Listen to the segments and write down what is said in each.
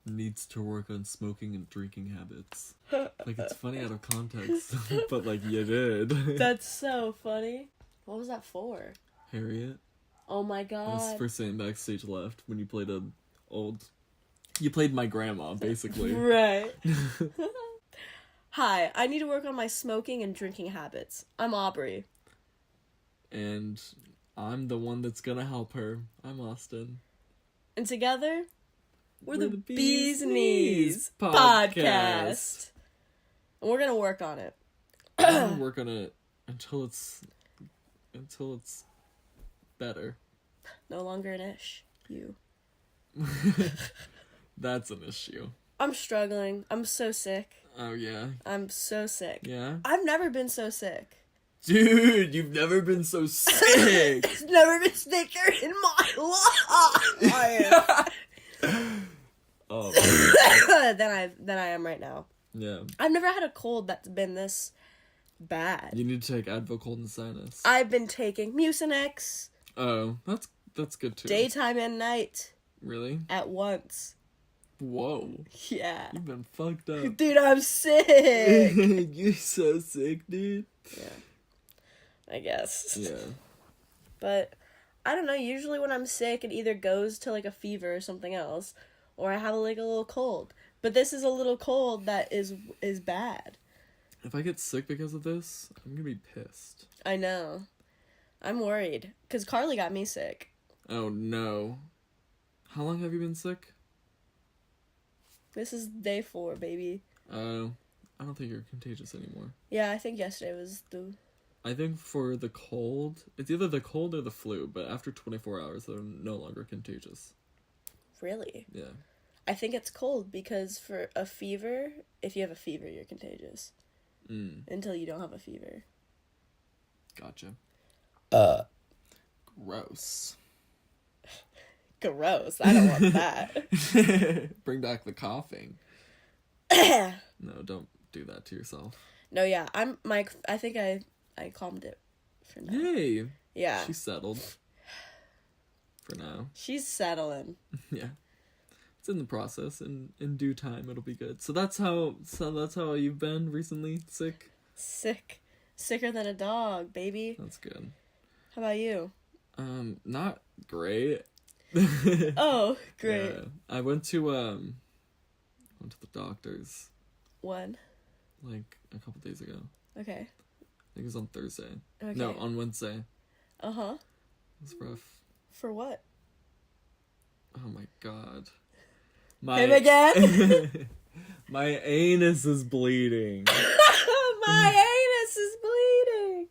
needs to work on smoking and drinking habits. Like, it's funny out of context, but, like, you did. That's so funny. What was that for? Harriet. Oh my That was god. for saying backstage left when you played you played my grandma, basically. Right. Hi, I need to work on my smoking and drinking habits. I'm Aubrey. And I'm the one that's gonna help her. I'm Austin. And together, we're the Bee's Bee's Knees Podcast. Podcast. And we're gonna work on it. I'm gonna work on it until it's better. No longer an ish. You. That's an issue. I'm struggling. I'm so sick. Oh, yeah? I'm so sick. Yeah? I've never been so sick. Dude, you've never been so sick! It's never been sicker in my life. Oh. than I am right now. Yeah. I've never had a cold that's been this bad. You need to take Advil, cold, and sinus. I've been taking Mucinex Oh, that's good too. daytime and night Really? at once. Whoa. Yeah. You've been fucked up. Dude, I'm sick. You're so sick, dude. Yeah. I guess. Yeah. But I don't know, usually when I'm sick it either goes to like a fever or something else, or I have like a little cold. But this is a little cold that is bad. If I get sick because of this, I'm gonna be pissed. I know. I'm worried. Because Carly got me sick. Oh no. How long have you been sick? This is day 4, baby. Oh, I don't think you're contagious anymore. Yeah, I think yesterday was the... I think for the cold, it's either the cold or the flu, but after 24 hours, they're no longer contagious. Really? Yeah. I think it's cold because for a fever, if you have a fever, you're contagious. Until you don't have a fever. Gotcha. Gross. Gross. I don't want that. Bring back the coughing. No, don't do that to yourself. No, yeah. I think I calmed it for now. Yay! Yeah. She's settled. For now. She's settling. Yeah. It's in the process, and in due time it'll be good. So that's how you've been recently, sick? Sicker than a dog, baby. That's good. How about you? Not great. Oh, great. Yeah. I went to the doctor's When? like a couple days ago. Okay. I think it was on Thursday. Okay. No, on Wednesday. Uh-huh. It was rough. For what? Oh my god. Him again? My anus is bleeding. My anus is bleeding.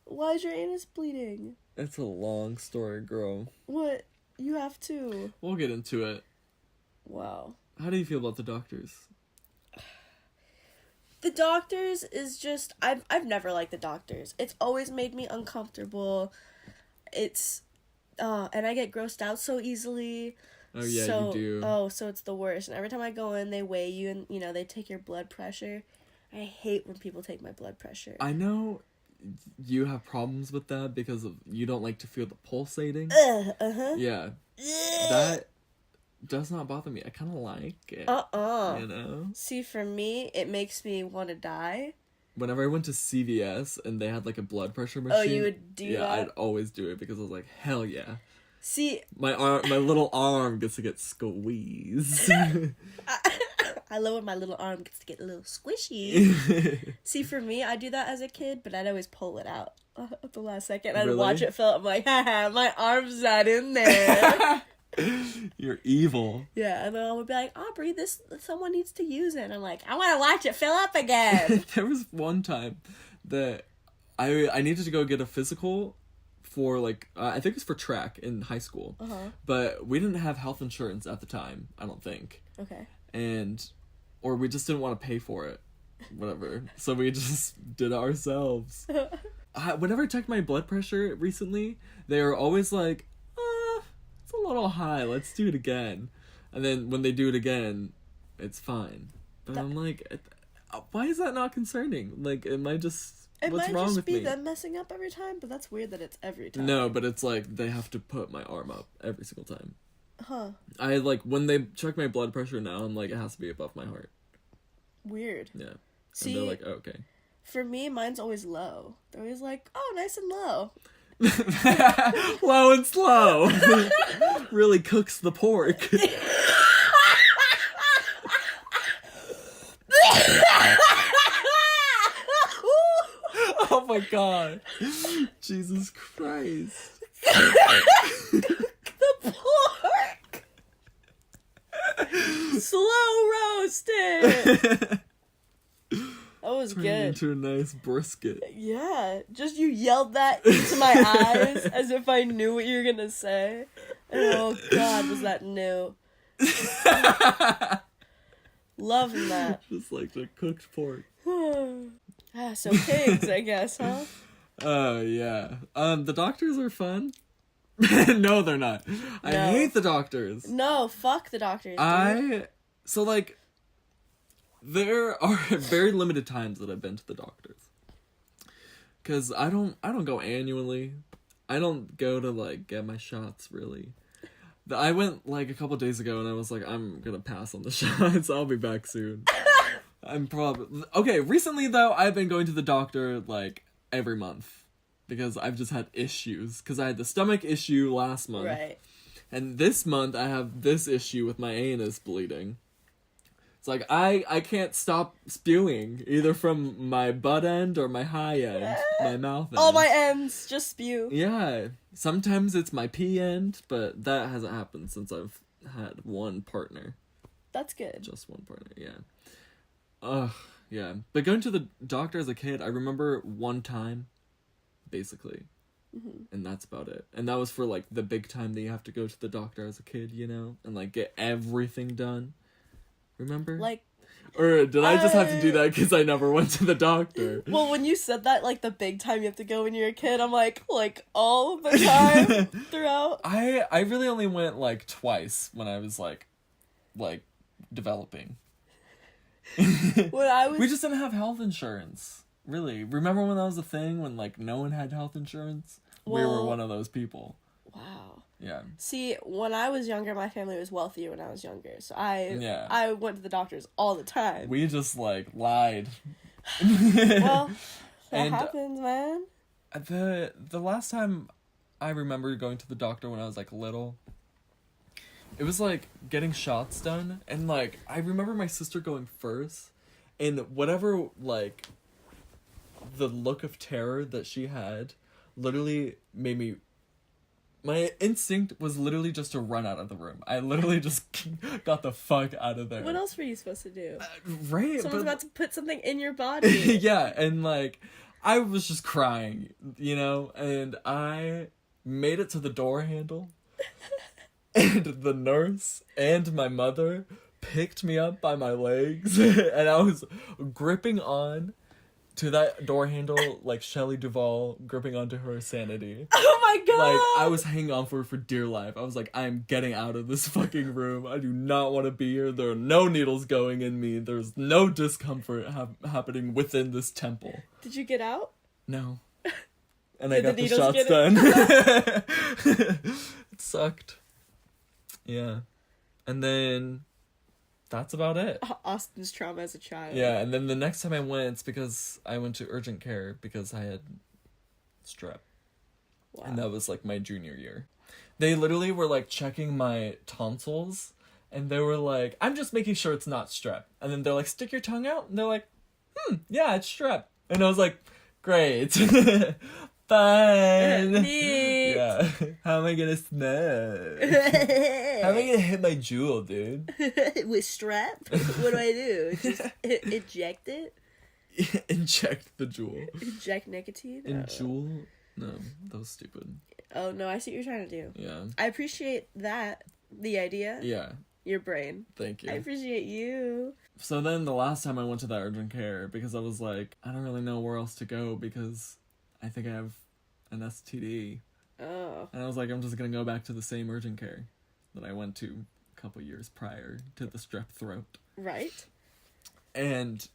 Why is your anus bleeding? It's a long story, girl. What? You have to. We'll get into it. Wow. How do you feel about the doctors? The doctors is just... I've never liked the doctors. It's always made me uncomfortable. It's... and I get grossed out so easily. Oh, yeah, you do. Oh, so it's the worst. And every time I go in, they weigh you and, they take your blood pressure. I hate when people take my blood pressure. I know you have problems with that because you don't like to feel the pulsating. Uh-huh. Yeah. That does not bother me. I kind of like it. You know? See, for me, it makes me want to die. Whenever I went to CVS and they had like a blood pressure machine. Oh, you would do that? Yeah, I'd always do it because I was like, hell yeah. See... My little arm gets to get squeezed. I love when my little arm gets to get a little squishy. See, for me, I do that as a kid, but I'd always pull it out at the last second. I'd Really? watch it fill up. I'm like, haha, my arm's not in there. You're evil. Yeah, and then I would be like, Aubrey, someone needs to use it. And I'm like, I want to watch it fill up again. There was one time that I needed to go get a physical for like I think it's for track in high school. Uh-huh. But we didn't have health insurance at the time, I don't think. Okay. Or we just didn't want to pay for it. Whatever. So we just did it ourselves. Whenever I checked my blood pressure recently, they were always like, it's a little high, let's do it again. And then when they do it again, it's fine. But I'm like, why is that not concerning? Like, what's wrong with me? It might just be them messing up every time, but that's weird that it's every time. No, but it's like they have to put my arm up every single time. Huh. I, like, when they check my blood pressure now, I'm like, it has to be above my heart. Weird. Yeah. See, and they're like, oh, okay. For me, mine's always low. They're always like, oh, nice and low. Low and slow. Really cooks the pork. Oh my god. Jesus Christ. The pork! Slow roasted! That was Turning good. into a nice brisket. Yeah, just you yelled that into my eyes as if I knew what you were gonna say. And oh god, was that new. Loving that. Just like the cooked pork. So pigs, I guess, huh? Oh, yeah. The doctors are fun. No, they're not. I hate the doctors. No, fuck the doctors, dude. So, like, there are very limited times that I've been to the doctors. Because I don't go annually. I don't go to, like, get my shots, really. I went, like, a couple days ago, and I was like, I'm gonna pass on the shots. I'll be back soon. Okay, recently, though, I've been going to the doctor, like, every month. Because I've just had issues. Because I had the stomach issue last month. Right. And this month, I have this issue with my anus bleeding. It's like, I can't stop spewing. Either from my butt end or my high end. My mouth end. All my ends just spew. Yeah. Sometimes it's my pee end, but that hasn't happened since I've had one partner. That's good. Just one partner, yeah. Ugh, yeah. But going to the doctor as a kid, I remember one time, basically. Mm-hmm. And that's about it. And that was for, like, the big time that you have to go to the doctor as a kid, you know? And, like, get everything done. Remember? Like... Or did I just have to do that because I never went to the doctor? Well, when you said that, like, the big time you have to go when you're a kid, I'm like all of the time throughout. I really only went, like, twice when I was, like, developing. When I was... We just didn't have health insurance. Really. Remember when that was a thing? When, like, no one had health insurance? We were one of those people. Wow. Yeah. See, when I was younger, my family was wealthier when I was younger. So I went to the doctors all the time. We just, like, lied. Well, that happens, man. The last time I remember going to the doctor when I was, like, little... It was, like, getting shots done, and, like, I remember my sister going first, and whatever, like, the look of terror that she had literally made me... My instinct was literally just to run out of the room. I literally just got the fuck out of there. What else were you supposed to do? Right? Someone's about to put something in your body. Yeah, and, like, I was just crying, you know, and I made it to the door handle. And the nurse and my mother picked me up by my legs, and I was gripping on to that door handle like Shelley Duvall gripping onto her sanity. Oh my god! Like, I was hanging on for dear life. I was like, I'm getting out of this fucking room. I do not want to be here. There are no needles going in me. There's no discomfort happening within this temple. Did you get out? No. And I got the shots done. It sucked. Yeah. And then that's about it. Austin's trauma as a child. Yeah, and then the next time I went, it's because I went to urgent care because I had strep. Wow. And that was, like, my junior year. They literally were, like, checking my tonsils, and they were like, I'm just making sure it's not strep. And then they're like, stick your tongue out? And they're like, yeah, it's strep. And I was like, great. Fine. Neat. Yeah. How am I gonna snap? How am I gonna hit my jewel, dude? With strap? What do I do? Just eject it? Inject the jewel. Inject nicotine? Jewel? No, that was stupid. Oh, no, I see what you're trying to do. Yeah. I appreciate that. The idea. Yeah. Your brain. Thank you. I appreciate you. So then the last time I went to that urgent care, because I was like, I don't really know where else to go because I think I have an STD. Oh. And I was like, I'm just going to go back to the same urgent care that I went to a couple years prior to the strep throat. Right. And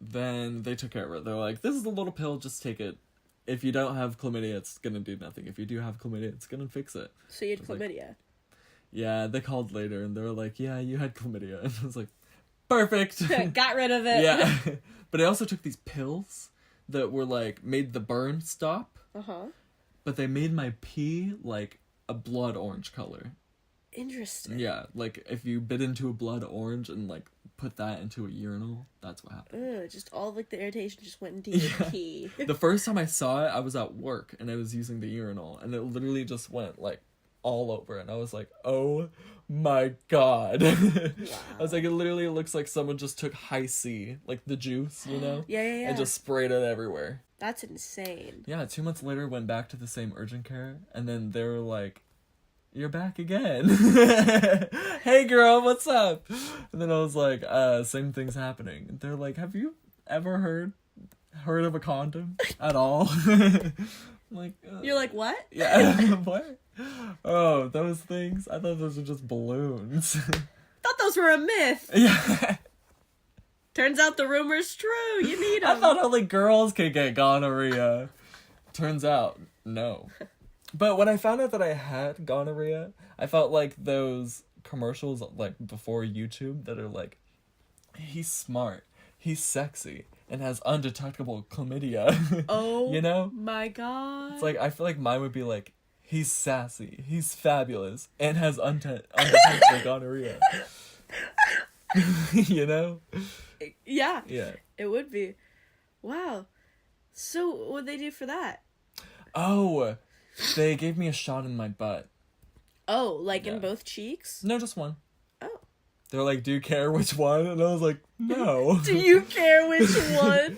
then they took care of it. They're like, this is a little pill, just take it. If you don't have chlamydia, it's going to do nothing. If you do have chlamydia, it's going to fix it. So you had chlamydia? Yeah, they called later and they were like, yeah, you had chlamydia. And I was like, perfect. Got rid of it. Yeah. But I also took these pills that were like, made the burn stop. Uh-huh. But they made my pee like a blood orange color. Interesting. Yeah, like if you bit into a blood orange and like put that into a urinal, that's what happened. Ugh, just all like the irritation just went into your pee. The first time I saw it, I was at work and I was using the urinal and it literally just went like all over and I was like, oh my god. Wow. I was like, it literally looks like someone just took High C, like the juice, you know? Yeah. And just sprayed it everywhere. That's insane. Yeah, 2 months later, went back to the same urgent care and then they were like, you're back again. Hey girl, what's up? And then I was like, same thing's happening. And they're like, have you ever heard of a condom at all? I'm like, You're like, what? Yeah. What? Oh, those things? I thought those were just balloons. Thought those were a myth. Yeah. Turns out the rumor's true. You need them. I thought only girls could get gonorrhea. Turns out, no. But when I found out that I had gonorrhea, I felt like those commercials like before YouTube that are like, he's smart, he's sexy, and has undetectable chlamydia. Oh, you know? my god. It's like, I feel like mine would be like, he's sassy, he's fabulous, and has undetectable gonorrhea. You know? Yeah. Yeah. It would be. Wow. So, what would they do for that? Oh, they gave me a shot in my butt. Oh, like in both cheeks? No, just one. Oh. They're like, do you care which one? And I was like, no. Do you care which one?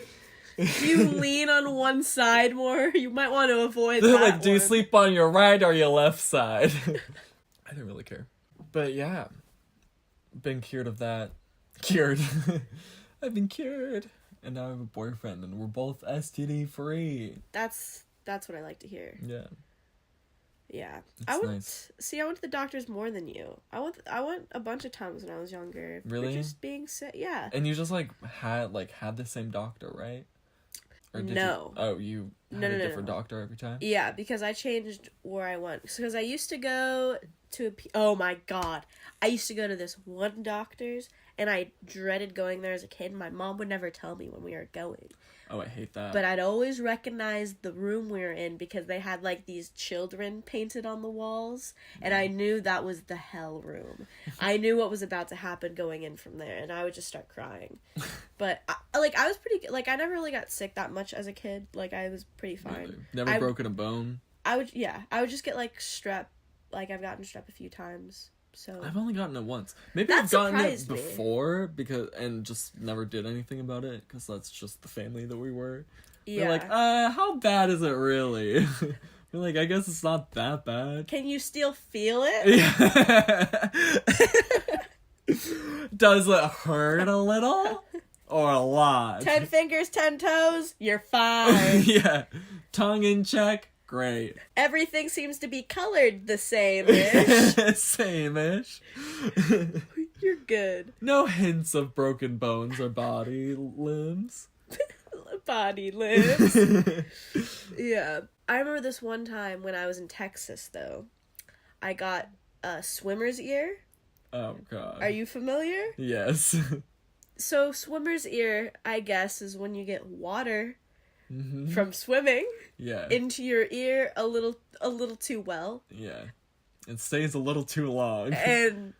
Do you lean on one side more? You might want to avoid They're that like, do you one. sleep on your right or your left side? I didn't really care. But yeah, been cured of that. Cured. I've been cured. And now I have a boyfriend and we're both STD free. That's what I like to hear. Yeah. Yeah. It's nice. I went to the doctors more than you. I went a bunch of times when I was younger. Really? For just being sick. Yeah. And you just had the same doctor, right? Or did No. You had a different doctor every time? Yeah, because I changed where I went. Because I used to go to oh my god. I used to go to this one doctor's and I dreaded going there as a kid. My mom would never tell me when we were going. Oh, I hate that. But I'd always recognize the room we were in because they had like these children painted on the walls, and I knew that was the hell room. I knew what was about to happen going in from there, and I would just start crying. But I was pretty like I never really got sick that much as a kid. Like I was pretty fine. Really? Never broken a bone? I would just get like strep. Like I've gotten strep a few times. So I've only gotten it once. Maybe that I've gotten it surprised me. before and just never did anything about it because that's just the family that we were. Yeah. They're like, how bad is it really? We're like, I guess it's not that bad. Can you still feel it? Yeah. Does it hurt a little or a lot? 10 fingers, 10 toes, you're fine. Yeah. Tongue in check. Great. Everything seems to be colored the same-ish. Same-ish. You're good. No hints of broken bones or body limbs. Body limbs. Yeah. I remember this one time when I was in Texas, though. I got a swimmer's ear. Oh, God. Are you familiar? Yes. So, swimmer's ear, I guess, is when you get water from swimming into your ear a little too well. Yeah. It stays a little too long. And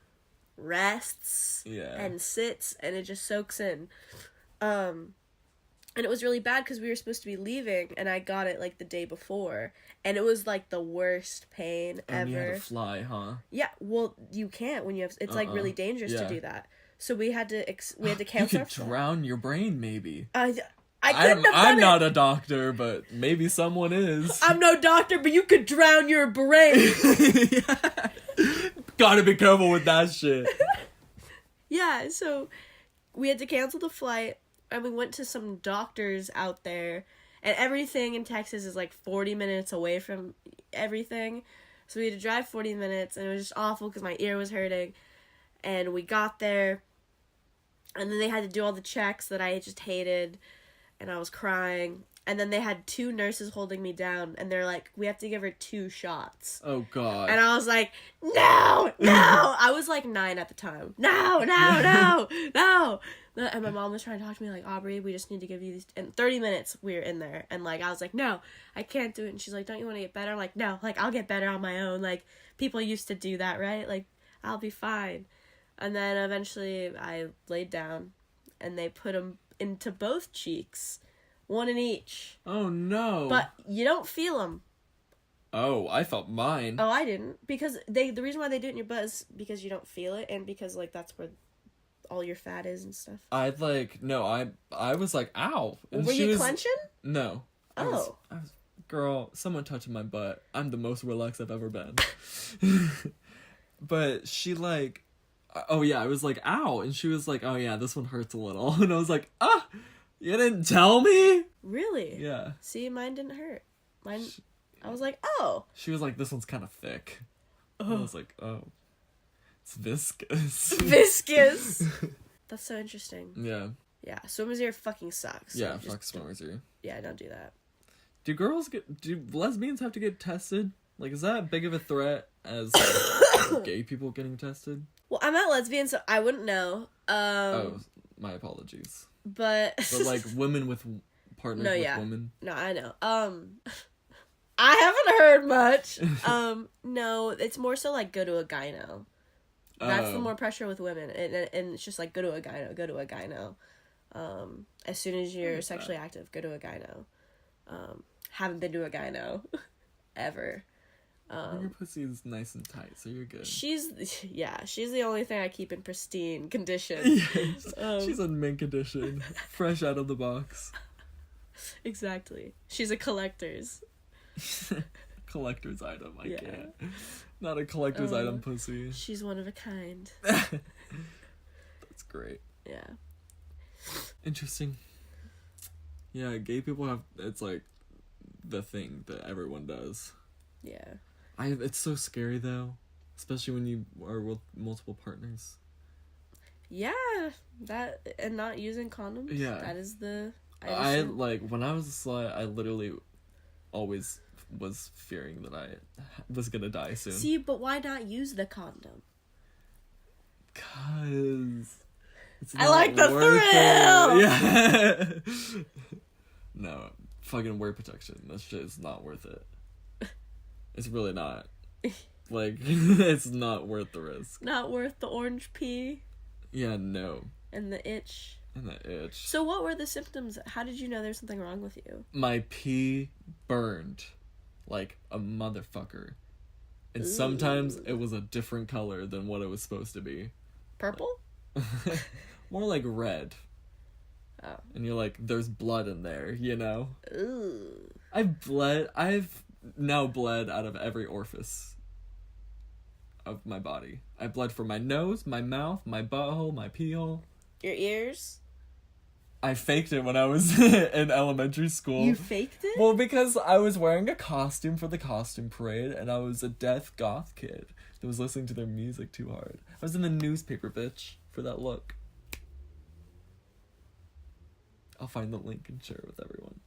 rests. Yeah. And sits, and it just soaks in. And it was really bad because we were supposed to be leaving, and I got it, like, the day before. And it was, like, the worst pain ever. And you had to fly, huh? Yeah, well, you can't when you have... It's, like, really dangerous to do that. So we had to cancel our flight. You could drown your brain, maybe. I couldn't have done I'm not a doctor, but maybe someone is. I'm no doctor, but you could drown your brain. Yeah. Gotta be careful with that shit. Yeah, so we had to cancel the flight, and we went to some doctors out there, and everything in Texas is like 40 minutes away from everything. So we had to drive 40 minutes, and it was just awful because my ear was hurting. And we got there, and then they had to do all the checks that I just hated. And I was crying, And then they had 2 nurses holding me down, and they're like, we have to give her 2 shots. Oh, God. And I was like, no! I was like 9 at the time. No! And my mom was trying to talk to me like, Aubrey, we just need to give you these. In 30 minutes, we were in there. And like, I was like, no, I can't do it. And she's like, don't you want to get better? I'm like, no, like, I'll get better on my own. Like, people used to do that, right? Like, I'll be fine. And then eventually I laid down, and they put them into both cheeks. 1 in each. Oh, no. But you don't feel them. Oh, I felt mine. Oh, I didn't. Because the reason why they do it in your butt is because you don't feel it, and because, like, that's where all your fat is and stuff. I was like, ow. And Were you clenching? No. Oh. I was, girl, someone touching my butt. I'm the most relaxed I've ever been. But she, like, oh, yeah, I was like, ow. And she was like, oh, yeah, this one hurts a little. And I was like, ah. You didn't tell me? Really? Yeah. See, mine didn't hurt. I was like, oh. She was like, this one's kind of thick. Oh. I was like, oh. It's viscous. Viscous. That's so interesting. Yeah. Yeah, swimmer's ear fucking sucks. Yeah, fuck swimmer's ear. Yeah, don't do that. Do lesbians have to get tested? Like, is that big of a threat as gay people getting tested? Well, I'm not lesbian, so I wouldn't know. Oh, my apologies. But like women with partners with women. No, I know. I haven't heard much. No, it's more so like go to a gyno. That's the more pressure with women, and it's just like go to a gyno. As soon as you're sexually active, go to a gyno. Haven't been to a gyno ever. Your pussy is nice and tight, so you're good. She's the only thing I keep in pristine condition. Yes. She's in mint condition, fresh out of the box. Exactly. She's a collector's item. I can't. Not a collector's item pussy. She's one of a kind. That's great. Yeah. Interesting. Yeah, gay people have, it's like the thing that everyone does. Yeah. It's so scary though, especially when you are with multiple partners. Yeah, that and not using condoms. Yeah, that is the. I like when I was a slut. I literally always was fearing that I was gonna die soon. See, but why not use the condom? 'Cause I like the thrill. Yeah. No, fucking wear protection. That shit is not worth it. It's really not. Like, it's not worth the risk. Not worth the orange pee. Yeah, no. And the itch. So what were the symptoms? How did you know there's something wrong with you? My pee burned like a motherfucker. And sometimes it was a different color than what it was supposed to be. Purple? More like red. Oh. And you're like, there's blood in there, you know? Ooh. I've now bled out of every orifice of my body. I bled from my nose, my mouth, my butthole, my pee hole. Your ears? I faked it when I was in elementary school. You faked it? Well, because I was wearing a costume for the costume parade, and I was a deaf goth kid that was listening to their music too hard. I was in the newspaper, bitch, for that look. I'll find the link and share it with everyone.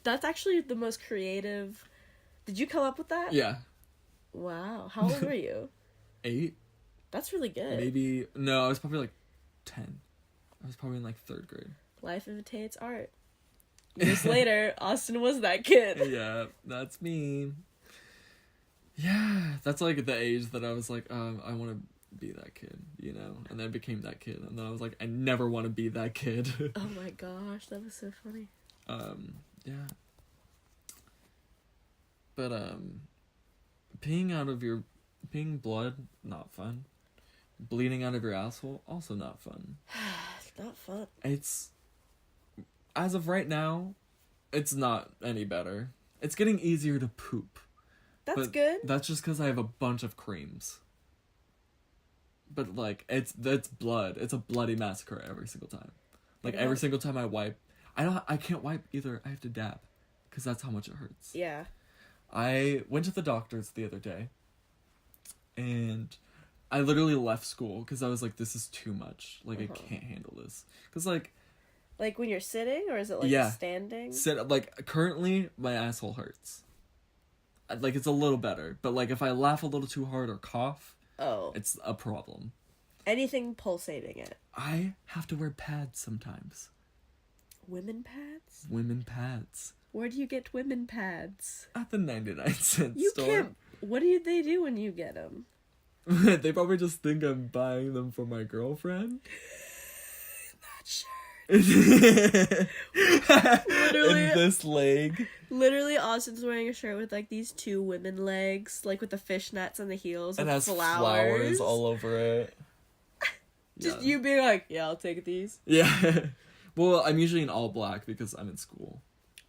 That's actually the most creative. Did you come up with that? Yeah. Wow. How old were you? 8. That's really good. Maybe. No, I was probably like 10. I was probably in like 3rd grade. Life imitates art. Years later, Austin was that kid. Yeah, that's me. Yeah, that's like the age that I was like, I want to be that kid, you know? And then I became that kid. And then I was like, I never want to be that kid. Oh my gosh, that was so funny. Yeah. But, peeing blood, not fun. Bleeding out of your asshole, also not fun. It's not fun. As of right now, it's not any better. It's getting easier to poop. That's good. That's just because I have a bunch of creams. But, like, it's blood. It's a bloody massacre every single time. Like, every single time I wipe, I can't wipe either. I have to dab. Because that's how much it hurts. Yeah. I went to the doctor's the other day. And I literally left school because I was like, this is too much. Like, I can't handle this. Because, like Like when you're sitting, or is it like standing? Like currently my asshole hurts. Like it's a little better, but like if I laugh a little too hard or cough, it's a problem. Anything pulsating it. I have to wear pads sometimes. Women pads? Women pads. Where do you get women pads? At the 99-cent you store. Can't. What do they do when you get them? They probably just think I'm buying them for my girlfriend. Not sure. Literally, in this leg. Literally, Austin's wearing a shirt with like these 2 women legs, like with the fishnets on the heels, and has flowers all over it. Just you being like, yeah, I'll take these. Yeah. Well, I'm usually in all black because I'm in school.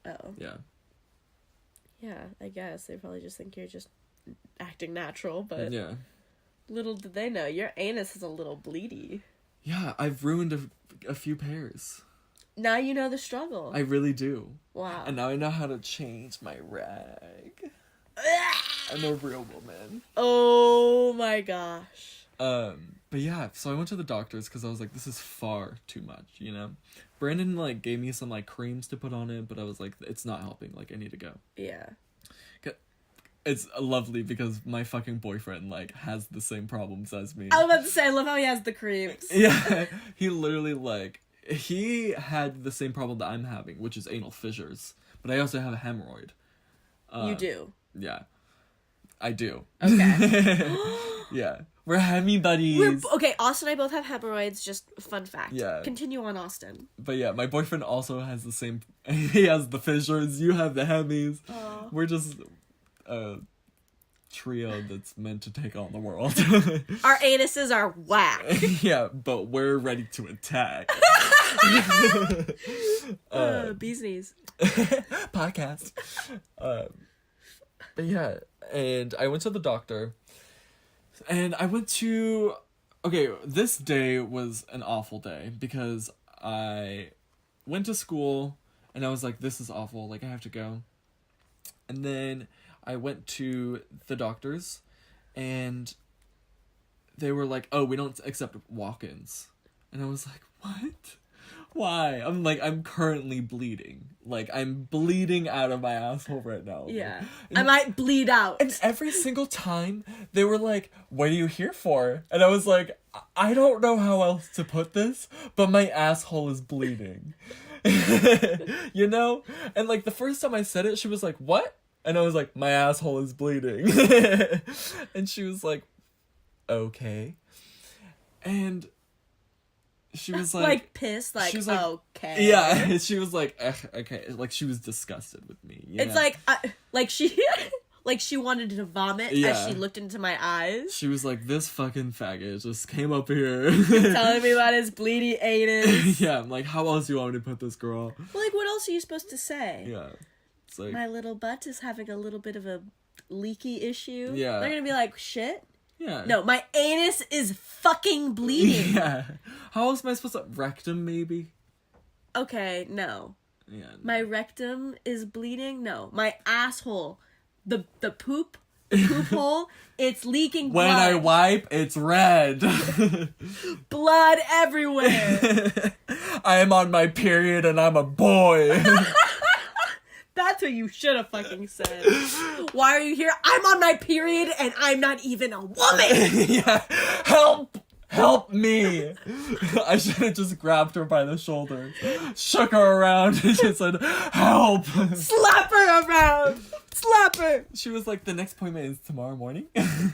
Oh. Yeah. Yeah, I guess they probably just think you're just acting natural, but yeah. Little did they know your anus is a little bleedy. Yeah, I've ruined a few pairs. Now you know the struggle. I really do. Wow. And now I know how to change my rag. I'm a real woman. Oh my gosh. But yeah, so I went to the doctor's because I was like, this is far too much, you know? Brandon, like, gave me some, like, creams to put on it, but I was like, it's not helping. Like, I need to go. Yeah. It's lovely because my fucking boyfriend, like, has the same problems as me. I was about to say, I love how he has the creams. Yeah. He literally, like, he had the same problem that I'm having, which is anal fissures. But I also have a hemorrhoid. You do? Yeah. I do. Okay. Yeah. We're hemi buddies. Okay, Austin and I both have hemorrhoids, just fun fact. Yeah. Continue on, Austin. But yeah, my boyfriend also has the same... He has the fissures, you have the hemis. Aww. We're just a trio that's meant to take on the world. Our anuses are whack. Yeah, but we're ready to attack. Bee's knees. Podcast. But yeah, and I went to the doctor... And I went to... Okay, this day was an awful day because I went to school and I was like, this is awful, like I have to go. And then I went to the doctor's and they were like, oh, we don't accept walk-ins. And I was like, what? Why? I'm like, I'm currently bleeding. Like, I'm bleeding out of my asshole right now. Yeah. And I might bleed out. And every single time, they were like, what are you here for? And I was like, I don't know how else to put this, but my asshole is bleeding. You know? And, like, the first time I said it, she was like, what? And I was like, my asshole is bleeding. And she was like, okay. And... she was like pissed, like, okay. Yeah, she was like, okay, like she was disgusted with me. It's know? Like she like she wanted to vomit as she looked into my eyes. She was like, this fucking faggot just came up here telling me about his bleedy anus. Yeah, I'm like, how else do you want me to put this, girl? Well, like, what else are you supposed to say? Yeah, it's like, my little butt is having a little bit of a leaky issue. Yeah, they're gonna be like, shit. Yeah. No, my anus is fucking bleeding. Yeah. How else am I supposed to... rectum, maybe? Okay, no. Yeah. No. My rectum is bleeding? No. My asshole. The poop hole, it's leaking blood. When I wipe, it's red. Blood everywhere. I am on my period and I'm a boy. That's what you should have fucking said. Why are you here? I'm on my period and I'm not even a woman. Yeah. Help me. I should have just grabbed her by the shoulder, shook her around, and just said, help. Slap her around. Slap her. She was like, the next appointment is tomorrow morning.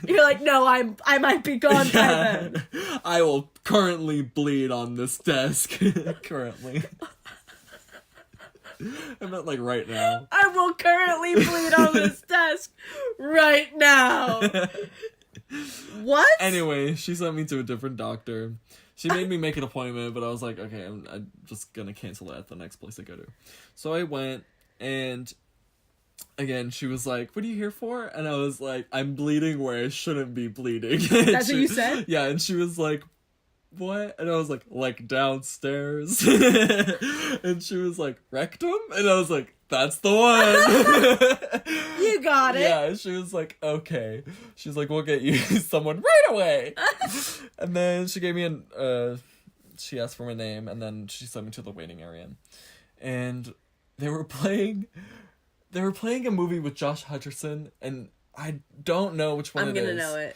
You're like, no, I might be gone by then. I will currently bleed on this desk. Currently. I meant like right now. I will currently bleed on this desk right now. What? Anyway, she sent me to a different doctor. She made me make an appointment, but I was like, okay, I'm just gonna cancel it at the next place I go to. So I went, and again, she was like, what are you here for? And I was like, I'm bleeding where I shouldn't be bleeding. That's what you said? Yeah, and she was like, what? And I was like downstairs. And she was like, rectum? And I was like, that's the one. You got it. Yeah, she was like, okay. She's like, we'll get you someone right away. And then she gave me she asked for my name, and then she sent me to the waiting area. And they were playing a movie with Josh Hutcherson, and I don't know which one I'm it is. gonna know it.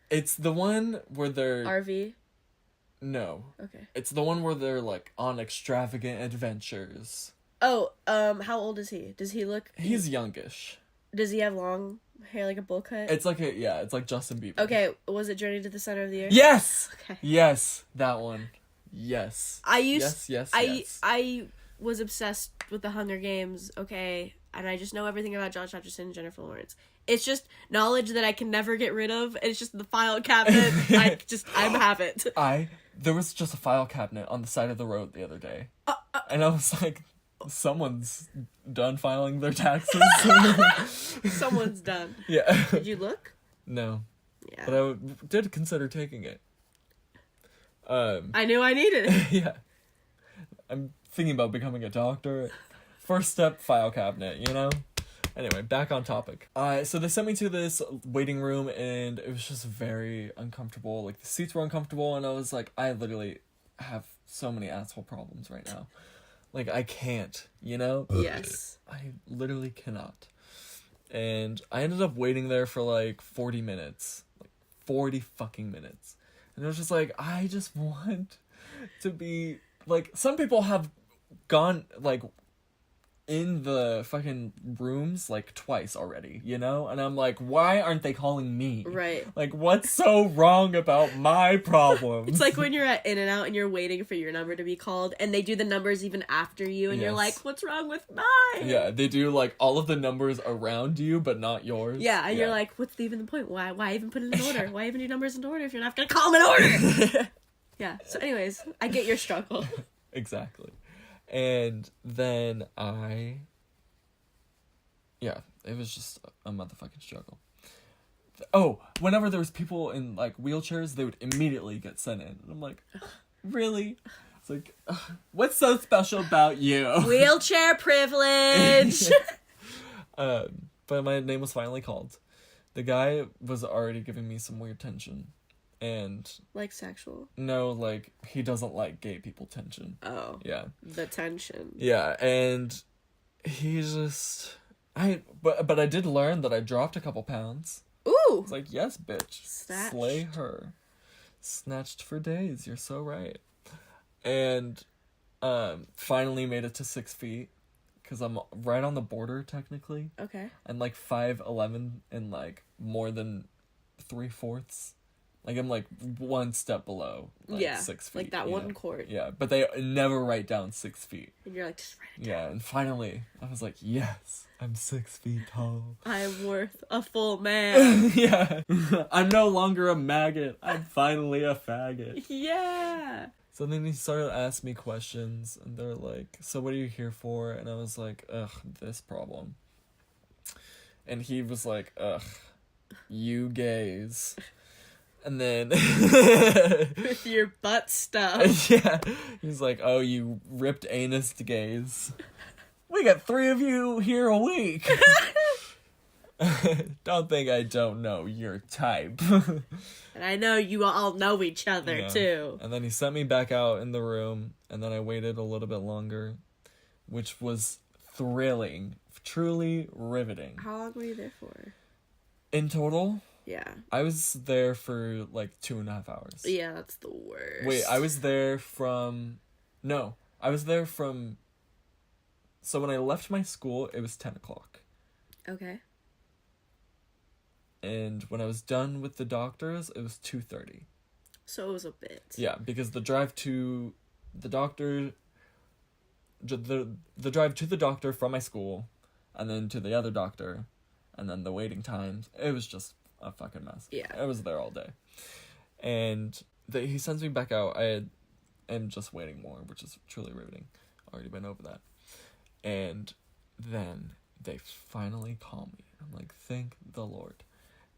It's the one where they're... RV? No. Okay. It's the one where they're, like, on extravagant adventures. Oh, how old is he? Does he look... He's youngish. Does he have long hair, like a bowl cut? It's like it's like Justin Bieber. Okay, was it Journey to the Center of the Earth? Yes! Okay. Yes, that one. Yes. I was obsessed with the Hunger Games, okay, and I just know everything about Josh Hutcherson and Jennifer Lawrence. It's just knowledge that I can never get rid of. It's just the file cabinet. I have it. There was just a file cabinet on the side of the road the other day. And I was like, someone's done filing their taxes. Someone's done. Yeah. Did you look? No. Yeah. But I did consider taking it. I knew I needed it. Yeah. I'm thinking about becoming a doctor. First step, file cabinet, you know? Anyway, back on topic. So they sent me to this waiting room, and it was just very uncomfortable. Like, the seats were uncomfortable, and I was like, I literally have so many asshole problems right now. Like, I can't, you know? Yes. I literally cannot. And I ended up waiting there for, like, 40 minutes. Like, 40 fucking minutes. And it was just like, I just want to be... Like, some people have gone, like... in the fucking rooms, like, twice already, you know? And I'm like, why aren't they calling me? Right. Like, what's so wrong about my problems? It's like when you're at In-N-Out and you're waiting for your number to be called, and they do the numbers even after you, and you're like, what's wrong with mine? Yeah, they do, like, all of the numbers around you, but not yours. Yeah, and you're like, what's even the point? Why even put it in order? Why even do numbers in order if you're not gonna call them in order? Yeah, so anyways, I get your struggle. Exactly. And then it was just a motherfucking struggle. Oh, whenever there was people in, like, wheelchairs, they would immediately get sent in. And I'm like, really? It's like, what's so special about you? Wheelchair privilege! But my name was finally called. The guy was already giving me some weird tension. And... Like sexual? No, like, he doesn't like gay people tension. Oh. Yeah. The tension. Yeah, and he just... But I did learn that I dropped a couple pounds. Ooh! It's like, yes, bitch. Snatched. Slay her. Snatched for days, you're so right. And, finally made it to 6 feet. Because I'm right on the border, technically. Okay. And, like, 5'11" and, like, more than 3/4. Like, I'm, like, one step below, like, 6 feet. Like that one chord. Yeah, but they never write down 6 feet. And you're like, just write it down. Yeah, and finally, I was like, yes, I'm 6 feet tall. I'm worth a full man. Yeah. I'm no longer a maggot. I'm finally a faggot. Yeah. So then he started asking me questions, and they're like, so what are you here for? And I was like, ugh, this problem. And he was like, ugh, you gays. And then... with your butt stuff. Yeah. He's like, oh, you ripped anus gays. We got 3 of you here a week. Don't think I don't know your type. And I know you all know each other, too. And then he sent me back out in the room, and then I waited a little bit longer, which was thrilling. Truly riveting. How long were you there for? In total... Yeah. I was there for, like, 2.5 hours. Yeah, that's the worst. Wait, I was there from... No. I was there from... So when I left my school, it was 10 o'clock. Okay. And when I was done with the doctors, it was 2:30. So it was a bit. Yeah, because the drive to the doctor... The drive to the doctor from my school, and then to the other doctor, and then the waiting times, it was just... a fucking mess. Yeah. I was there all day. And he sends me back out. am just waiting more, which is truly riveting. Already been over that. And then they finally call me. I'm like, thank the Lord.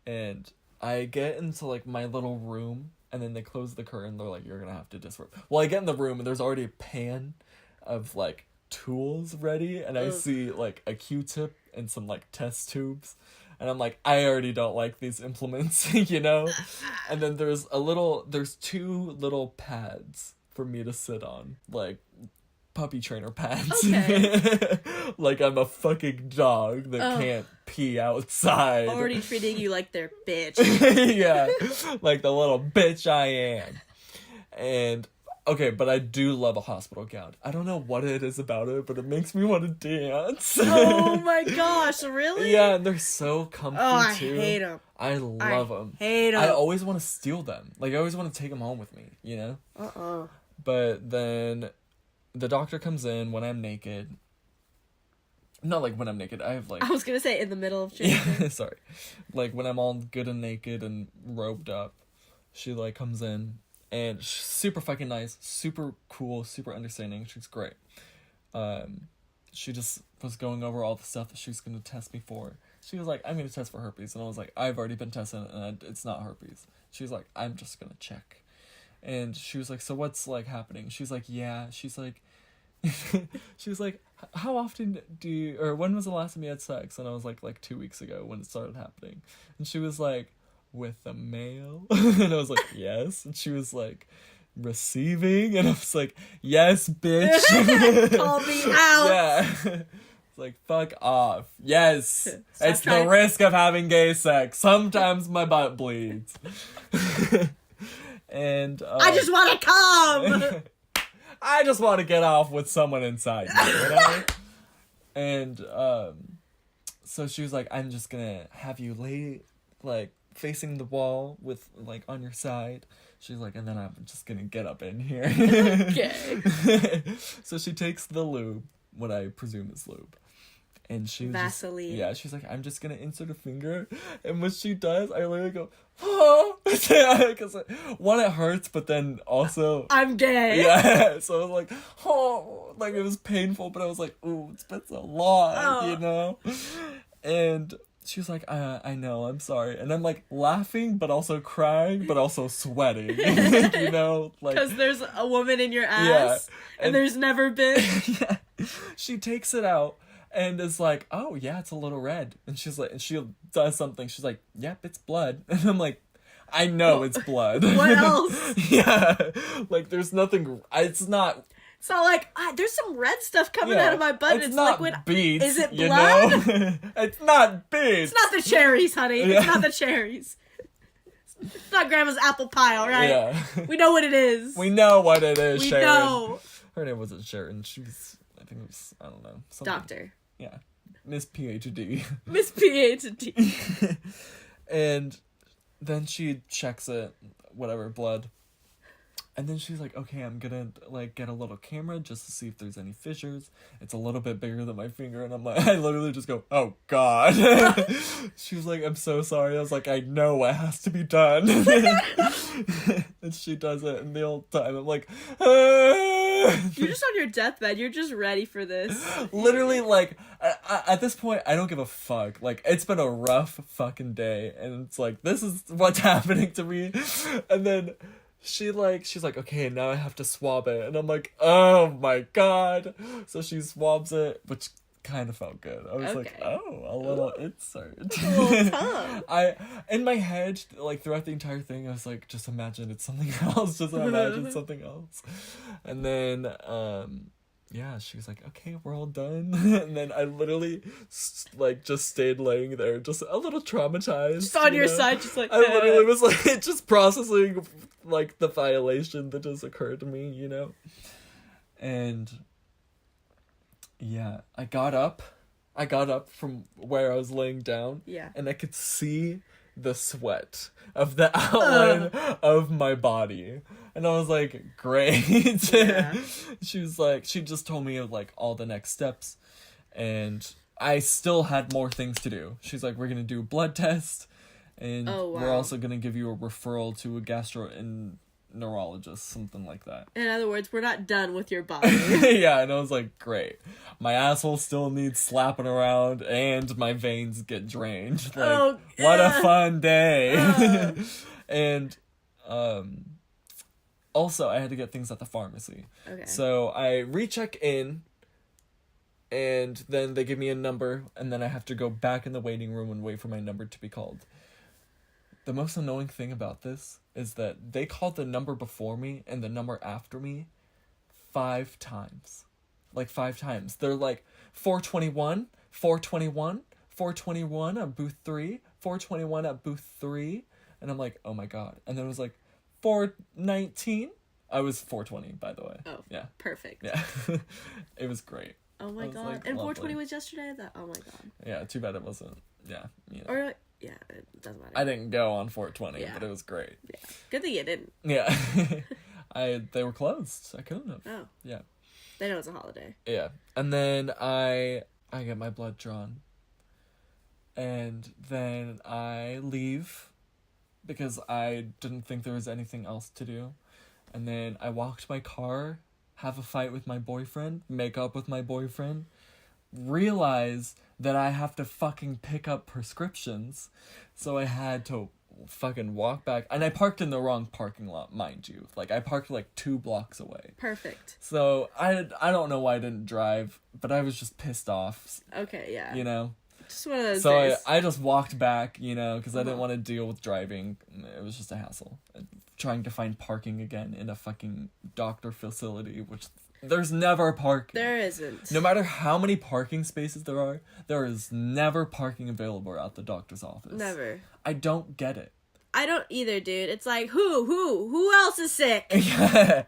And I get into, like, my little room, and then they close the curtain. They're like, you're gonna have to disrobe. Well, I get in the room, and there's already a pan of, like, tools ready, and I see, like, a Q-tip and some, like, test tubes. And I'm like, I already don't like these implements, you know? And then there's 2 little pads for me to sit on, like puppy trainer pads. Okay. Like I'm a fucking dog that can't pee outside. Already treating you like their bitch. Yeah, like the little bitch I am. And okay, but I do love a hospital gown. I don't know what it is about it, but it makes me want to dance. Oh my gosh, really? Yeah, and they're so comfy too. I hate them. I love them. Hate them. I always want to steal them. Like I always want to take them home with me, you know? But then the doctor comes in when I'm naked. Not like when I'm naked. I have like... I was going to say in the middle of changing. Yeah, sorry. Like when I'm all good and naked and robed up, she like comes in and she's super fucking nice, super cool, super understanding. She's great. She just was going over all the stuff that she's going to test me for. She was like, I'm going to test for herpes. And I was like, I've already been tested and it's not herpes. She was like, I'm just going to check. And she was like, so what's like happening? She's like, yeah. She's like, she was like, how often do you, or when was the last time you had sex? And I was like 2 weeks ago when it started happening. And she was like, with a male? And I was like, yes. And she was like, receiving? And I was like, yes, bitch. Call me out. Yeah. It's like, fuck off. Yes. Stop it's the risk of having gay sex. Sometimes my butt bleeds. And I just want to come. I just want to get off with someone inside me, you know? And so she was like, I'm just gonna have you lay like facing the wall with like on your side. She's like, and then I'm just gonna get up in here. Okay. So she takes the lube, what I presume is lube. And she Vaseline. Yeah, she's like, I'm just gonna insert a finger. And when she does, I literally go, oh! Because one, it hurts, but then also... I'm gay. Yeah, so I was like, oh! Like, it was painful, but I was like, ooh, it's been so long, you know? And she was like, I know, I'm sorry. And I'm like laughing, but also crying, but also sweating, you know? Like, because there's a woman in your ass, and there's never been. Yeah. She takes it out. And is like, oh yeah, it's a little red. And she's like, and she does something. She's like, yep, it's blood. And I'm like, I know it's blood. What else? Yeah, like there's nothing. It's not. It's not like there's some red stuff coming out of my butt. It's not like when beads. Is it blood? You know? It's not beads. It's not the cherries, honey. Yeah. It's not the cherries. It's not Grandma's apple pie, all right? Yeah. We know what it is. We know what it is. We Sharon. know. Her name wasn't Sharon. She was. I think it was. I don't know. Something. Doctor. Yeah. Miss PhD. Miss PhD. And then she checks it, whatever, blood. And then she's like, okay, I'm gonna, like, get a little camera just to see if there's any fissures. It's a little bit bigger than my finger. And I'm like, I literally just go, oh, God. She was like, I'm so sorry. I was like, I know what has to be done. And she does it. And the whole time, I'm like, You're just on your deathbed. You're just ready for this. Literally, like, at this point, I don't give a fuck. Like, it's been a rough fucking day. And it's like, this is what's happening to me. And then... she's like, okay, now I have to swab it. And I'm like, oh my God. So she swabs it, which kind of felt good. I was like, oh, a little insert. In my head, like throughout the entire thing, I was like, just imagine it's something else. Just imagine something else. And then, yeah, she was like, okay, we're all done. And then I literally, like, just stayed laying there, just a little traumatized. Just on your side, just like... I literally was, like, just processing, like, the violation that just occurred to me, you know? And, yeah, I got up from where I was laying down. Yeah. And I could see the sweat of the outline of my body. And I was like, great. Yeah. She was like, she just told me like all the next steps. And I still had more things to do. She's like, we're going to do a blood test. And we're also going to give you a referral to a gastroenterologist, something like that. In other words, we're not done with your body. Yeah, and I was like, great. My asshole still needs slapping around, and my veins get drained. Like, what a fun day. And, also, I had to get things at the pharmacy. Okay. So I recheck in, and then they give me a number, and then I have to go back in the waiting room and wait for my number to be called. The most annoying thing about this is that they called the number before me and the number after me 5 times. Like 5 times. They're like 421, 421, 421 at booth 3, 421 at booth 3. And I'm like, oh my god. And then it was like 419. I was 420, by the way. Oh, yeah. Perfect. Yeah. It was great. Oh my god. Like, and lovely. 420 was yesterday? Oh my god. Yeah, too bad it wasn't. Yeah. You know. Or, yeah, it doesn't matter. I didn't go on 420, Yeah. but it was great. Yeah. Good thing you didn't. Yeah. They were closed. I couldn't have. Oh. Yeah. They know it's a holiday. Yeah. And then I get my blood drawn. And then I leave because I didn't think there was anything else to do. And then I walk to my car, have a fight with my boyfriend, make up with my boyfriend, realize that I have to fucking pick up prescriptions. So I had to fucking walk back. And I parked in the wrong parking lot, mind you. Like, I parked like 2 blocks away. Perfect. So I don't know why I didn't drive, but I was just pissed off. Okay, yeah. You know? Just one of those So days. I just walked back, you know, because I didn't want to deal with driving. It was just a hassle. Trying to find parking again in a fucking doctor facility, which there's never parking. There isn't. No matter how many parking spaces there is never parking available at the doctor's office. Never. I don't get it. I don't either, dude. It's like, who else is sick?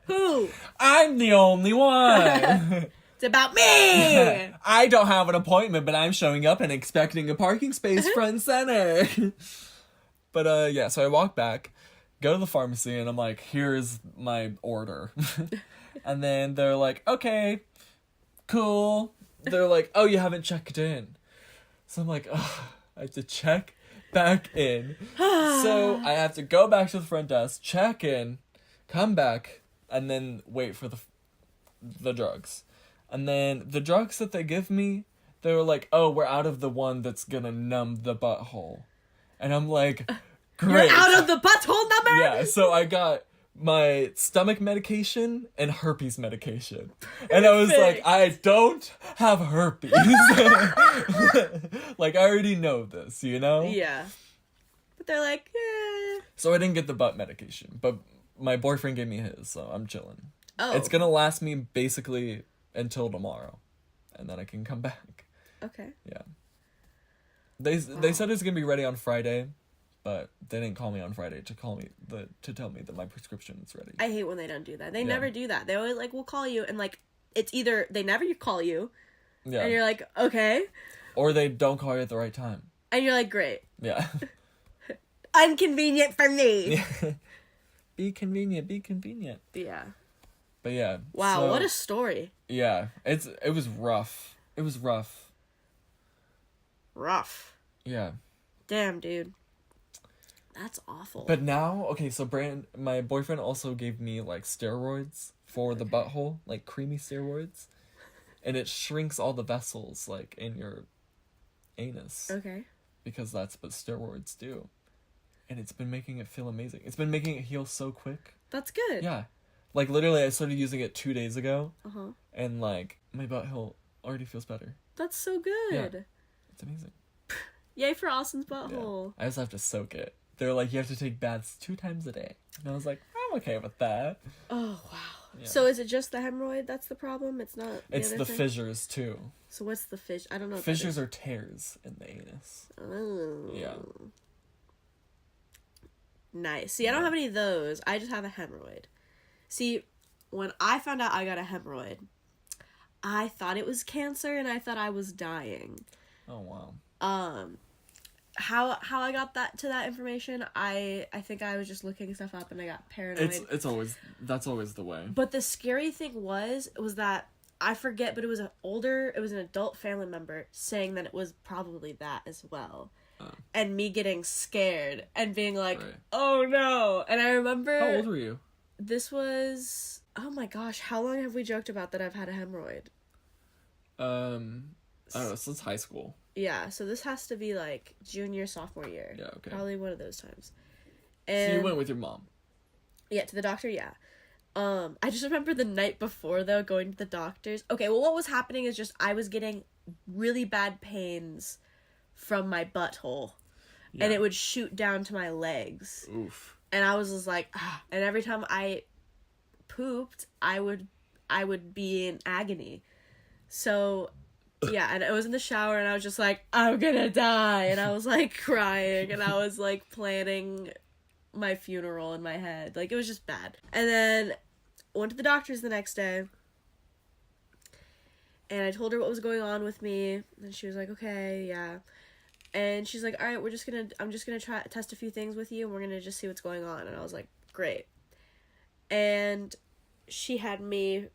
Who? I'm the only one. It's about me! I don't have an appointment, but I'm showing up and expecting a parking space front and center. But, yeah, so I walk back, go to the pharmacy, and I'm like, here's my order. And then they're like, okay, cool. They're like, oh, you haven't checked in. So I'm like, ugh, I have to check back in. So I have to go back to the front desk, check in, come back, and then wait for the drugs. And then the drugs that they give me, they were like, oh, we're out of the one that's gonna numb the butthole. And I'm like, great. You're out of the butthole number? Yeah, so I got my stomach medication and herpes medication. And I was like, I don't have herpes. Like, I already know this, you know? Yeah. But they're like, eh. So I didn't get the butt medication, but my boyfriend gave me his, so I'm chilling. Oh. It's gonna last me basically until tomorrow, and then I can come back. Okay. Yeah. They said it's gonna be ready on Friday, but they didn't call me on Friday to tell me that my prescription is ready. I hate when they don't do that. They never do that. They always like, we'll call you, and like, it's either they never call you, Yeah. and you're like, okay, Or they don't call you at the right time. and you're like, great. Yeah. Inconvenient for me. Be convenient. Yeah. But yeah. Wow, so, what a story. Yeah, it was rough. It was rough. Rough. Yeah. Damn, dude. That's awful. But now, okay, so my boyfriend also gave me like steroids for the butthole, like creamy steroids, and it shrinks all the vessels like in your anus. Okay. Because that's what steroids do, and it's been making it feel amazing. It's been making it heal so quick. That's good. Yeah. Like, literally, I started using it 2 days ago, Uh-huh. and, like, my butthole already feels better. That's so good. Yeah. It's amazing. Yay for Austin's Yeah. butthole. I also have to soak it. They're like, you have to take baths 2 times a day. And I was like, I'm okay with that. Oh, wow. Yeah. So is it just the hemorrhoid that's the problem? It's not It's other the thing? fissures, too. So what's the fish? I don't know. What Fissures that are tears in the anus. is. Oh. Yeah. Nice. See, I don't have any of those. I just have a hemorrhoid. See, when I found out I got a hemorrhoid, I thought it was cancer and I thought I was dying. Oh, wow. How I got that information, I think I was just looking stuff up and I got paranoid. That's always the way. But the scary thing was that I forget, but it was an adult family member saying that it was probably that as well. Oh. And me getting scared and being like, Right. oh no. And I remember How old were you? this was, oh my gosh, how long have we joked about that I've had a hemorrhoid? I don't know, since high school. Yeah, so this has to be like junior, sophomore year. Yeah, okay. Probably one of those times. And So you went with your mom? yeah, to the doctor, yeah. I just remember the night before, though, going to the doctor's. Okay, well, what was happening is just I was getting really bad pains from my butthole. Yeah. And it would shoot down to my legs. Oof. And I was just like, ah. And every time I pooped, I would be in agony. So, yeah, and I was in the shower, and I was just like, I'm gonna die. And I was, like, crying, and I was, like, planning my funeral in my head. Like, it was just bad. And then went to the doctor's the next day, and I told her what was going on with me, and she was like, okay, yeah. And she's like, all right, I'm just gonna try test a few things with you, and we're gonna just see what's going on. And I was like, great. And she had me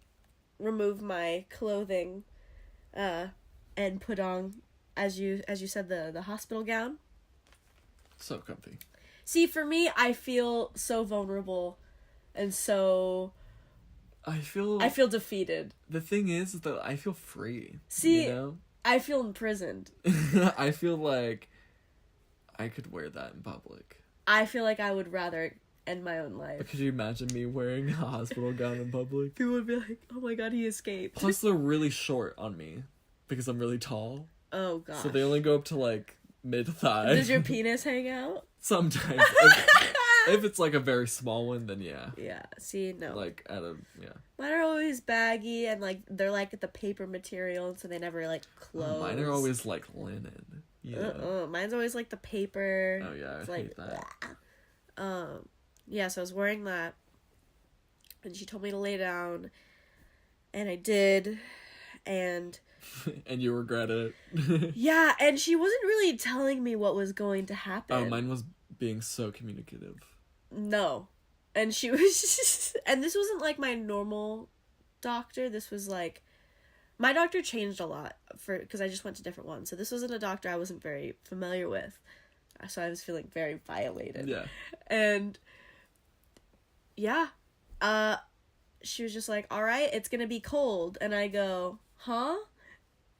remove my clothing, and put on, as you said, the hospital gown. So comfy. See, for me, I feel so vulnerable, and so I feel defeated. The thing is that I feel free. See, you know? I feel imprisoned. I feel like I could wear that in public. I feel like I would rather end my own life. Could you imagine me wearing a hospital gown in public? People would be like, oh my god, he escaped. Plus, they're really short on me because I'm really tall. Oh god. So they only go up to like mid-thigh. Does your penis hang out? Sometimes. If it's like a very small one, then yeah. Yeah. See, no. Like yeah. Mine are always baggy, and like they're like the paper material, and so they never like close. Mine are always like linen. Yeah. Mine's always like the paper. Oh yeah, it's I like, hate that. Yeah, so I was wearing that, and she told me to lay down, and I did, and and you regret it. yeah, and she wasn't really telling me what was going to happen. Oh, mine was being so communicative. No. And she was and this wasn't like my normal doctor. This was like, my doctor changed a lot because I just went to different ones. So this wasn't a doctor I wasn't very familiar with. So I was feeling very violated. Yeah. And yeah. She was just like, all right, it's going to be cold. And I go, huh?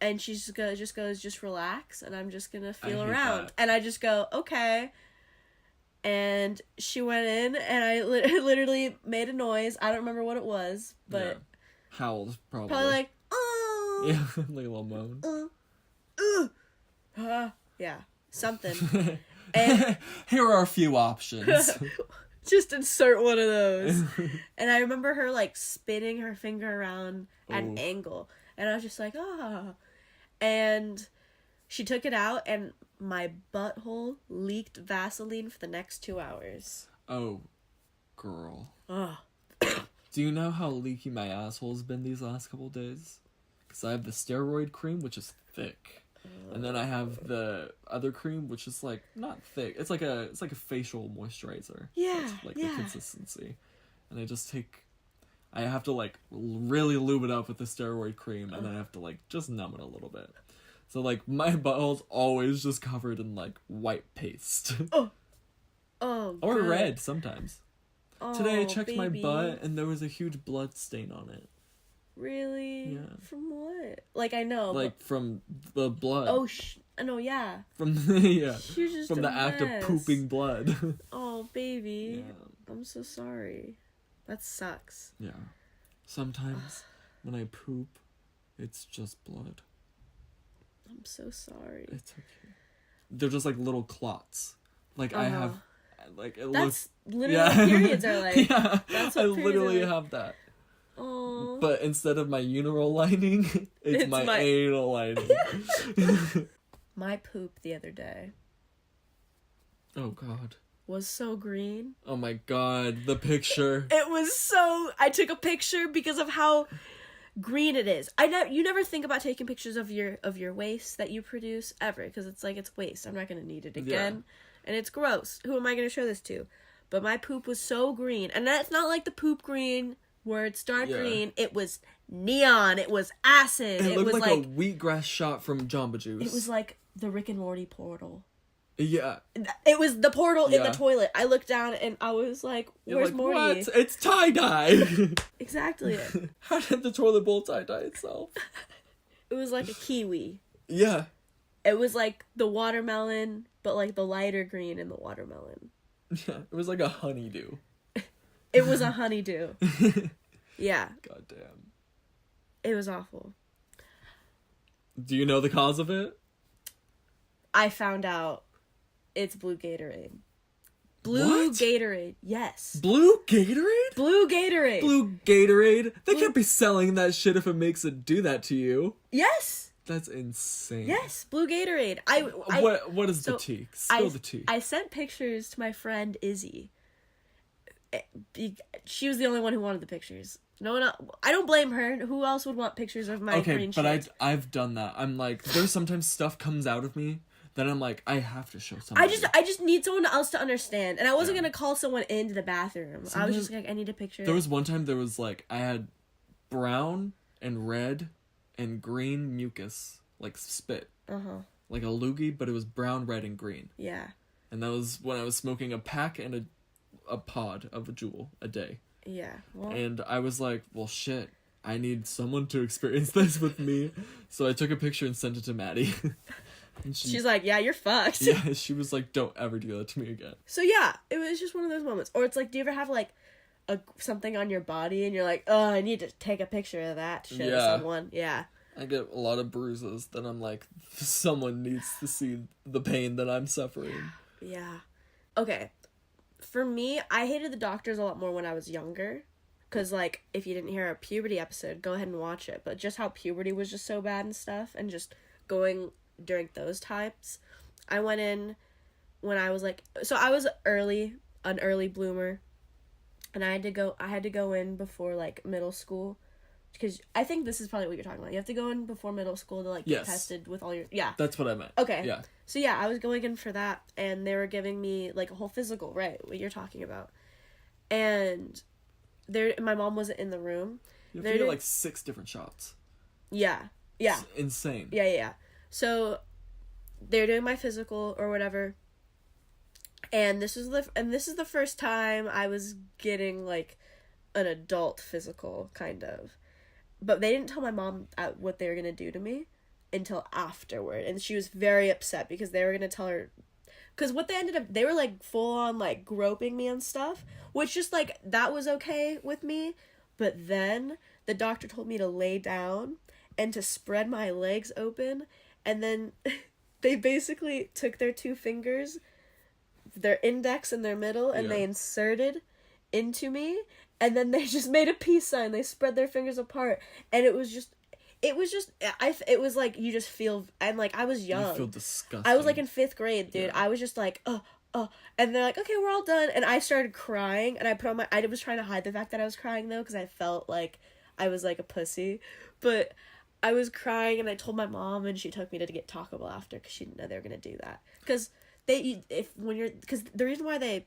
And she just goes, just relax. And I'm just going to feel around. That. And I just go, okay. And she went in, and I literally made a noise. I don't remember what it was, but... Yeah. Howled, probably. Probably like, oh! Yeah, like a little moan. Yeah, something. And here are a few options. Just insert one of those. And I remember her, like, spinning her finger around at an angle. And I was just like, ah. And she took it out, and my butthole leaked Vaseline for the next 2 hours. Oh, girl. Ugh. Do you know how leaky my asshole's been these last couple days? Because I have the steroid cream, which is thick. And then I have the other cream, which is, like, not thick. It's like a facial moisturizer. Yeah, that's, like, the consistency. And I have to, like, really lube it up with the steroid cream, and then I have to, like, just numb it a little bit. So, like, my butthole's always just covered in, like, white paste. Oh, or good. red, sometimes. Oh, today I checked my baby. butt, and there was a huge blood stain on it. Really? Yeah. From what? Like, I know. Like, from the blood. Oh, no, yeah. From the act of pooping blood. Oh, baby. Yeah. I'm so sorry. That sucks. Yeah. Sometimes when I poop, it's just blood. I'm so sorry. It's okay. They're just like little clots. Like I have, like it that's looks. Literally what periods are like. Yeah, that's what I literally like. have that. Oh. But instead of my urinal lining, it's my anal lining. My poop the other day. Oh God. Was so green. Oh my God, the picture. It was so. I took a picture because of how green it is. You never think about taking pictures of your waste that you produce ever, because it's like, it's waste. I'm not gonna need it again, and it's gross. Who am I gonna show this to? But my poop was so green, and that's not like the poop green where it's dark green. It was neon. It was acid. It looked was like a wheatgrass shot from Jamba Juice. It was like the Rick and Morty portal. Yeah. It was the portal in the toilet. I looked down and I was like, where's Morty? What? It's tie-dye! Exactly. How did the toilet bowl tie-dye itself? It was like a kiwi. Yeah. It was like the watermelon, but like the lighter green in the watermelon. Yeah, it was like a honeydew. It was a honeydew. Yeah. God damn. It was awful. Do you know the cause of it? I found out it's blue Gatorade. Blue What? Gatorade. Yes. Blue Gatorade? Blue Gatorade. Blue Gatorade? They can't be selling that shit if it makes it do that to you. Yes. That's insane. Yes, Blue Gatorade. What is the tea? Spill the tea. I sent pictures to my friend Izzy. She was the only one who wanted the pictures. No one else, I don't blame her. Who else would want pictures of my green shit? But I've done that. I'm like, there's sometimes stuff comes out of me that I'm like, I have to show somebody. I just need someone else to understand. And I wasn't gonna call someone into the bathroom. I was just like, I need a picture. There was one time there was like, I had brown and red and green mucus, like spit. Like a loogie, but it was brown, red, and green. Yeah. And that was when I was smoking a pack and a pod of a Juul a day. Yeah. Well, and I was like, well, shit, I need someone to experience this with me. So I took a picture and sent it to Maddie. And she's like, yeah, you're fucked. Yeah, she was like, don't ever do that to me again. So yeah, it was just one of those moments. Or it's like, do you ever have like something on your body and you're like, oh, I need to take a picture of that to show to someone? Yeah. I get a lot of bruises that I'm like, someone needs to see the pain that I'm suffering. Yeah. Okay. For me, I hated the doctors a lot more when I was younger. Because, like, if you didn't hear our puberty episode, go ahead and watch it. But just how puberty was just so bad and stuff, and just going during those times. I went in when I was, like... So I was an early bloomer. And I had to go in before, like, middle school. Because I think this is probably what you're talking about. You have to go in before middle school to, like, get tested with all your... Yeah. That's what I meant. Okay. Yeah. So, yeah, I was going in for that, and they were giving me, like, a whole physical, right, what you're talking about. And my mom wasn't in the room. You have to get, like, 6 different shots. Yeah. Yeah. It's insane. Yeah. So, they're doing my physical or whatever, and this is the first time I was getting, like, an adult physical, kind of. But they didn't tell my mom what they were going to do to me until afterward. And she was very upset because they were going to tell her... Because what they were, like, full on, like, groping me and stuff. Which just, like, that was okay with me. But then the doctor told me to lay down and to spread my legs open. And then they basically took their 2 fingers, their index and their middle, and they inserted into me. And then they just made a peace sign. They spread their fingers apart. And it was like, you just feel, and like, I was young. You feel disgusting. I was like in 5th grade, dude. Yeah. I was just like, and they're like, okay, we're all done. And I started crying, and I was trying to hide the fact that I was crying, though, because I felt like I was like a pussy. But I was crying, and I told my mom, and she took me to get Taco Bell after, because she didn't know they were going to do that. Because because the reason why they...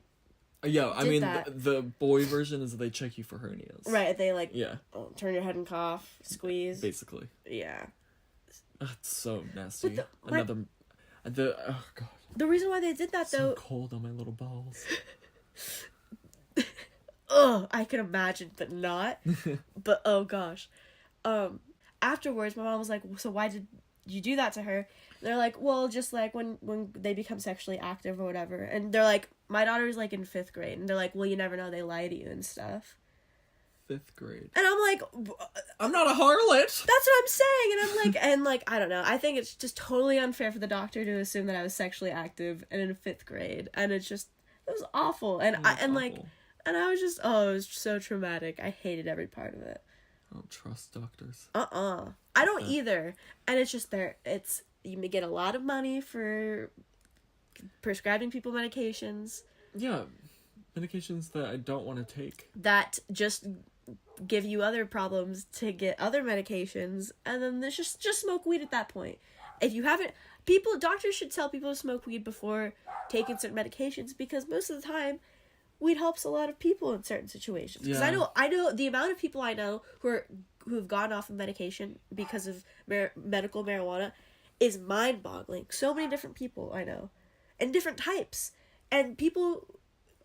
Yeah, I mean, the boy version is they check you for hernias. Right, they, like, turn your head and cough, squeeze. Basically. Yeah. That's so nasty. Oh, God. The reason why they did that, though... So cold on my little balls. Ugh, I can imagine, but not. But, oh, gosh. Afterwards, my mom was like, so why did you do that to her? And they're like, well, just, like, when they become sexually active or whatever. And they're like, my daughter's, like, in 5th grade. And they're like, well, you never know, they lie to you and stuff. 5th grade. And I'm like... I'm not a harlot! That's what I'm saying! And I'm like, I don't know. I think it's just totally unfair for the doctor to assume that I was sexually active and in 5th grade. And it was awful. And I was just... Oh, it was so traumatic. I hated every part of it. I don't trust doctors. I don't either. And it's just you get a lot of money for prescribing people medications. Yeah, medications that I don't want to take. That just give you other problems to get other medications, and then there's just smoke weed at that point. If you haven't... Doctors should tell people to smoke weed before taking certain medications, because most of the time, weed helps a lot of people in certain situations. Because I know the amount of people I know who've gone off of medication because of medical marijuana is mind-boggling. So many different people I know, and different types, and people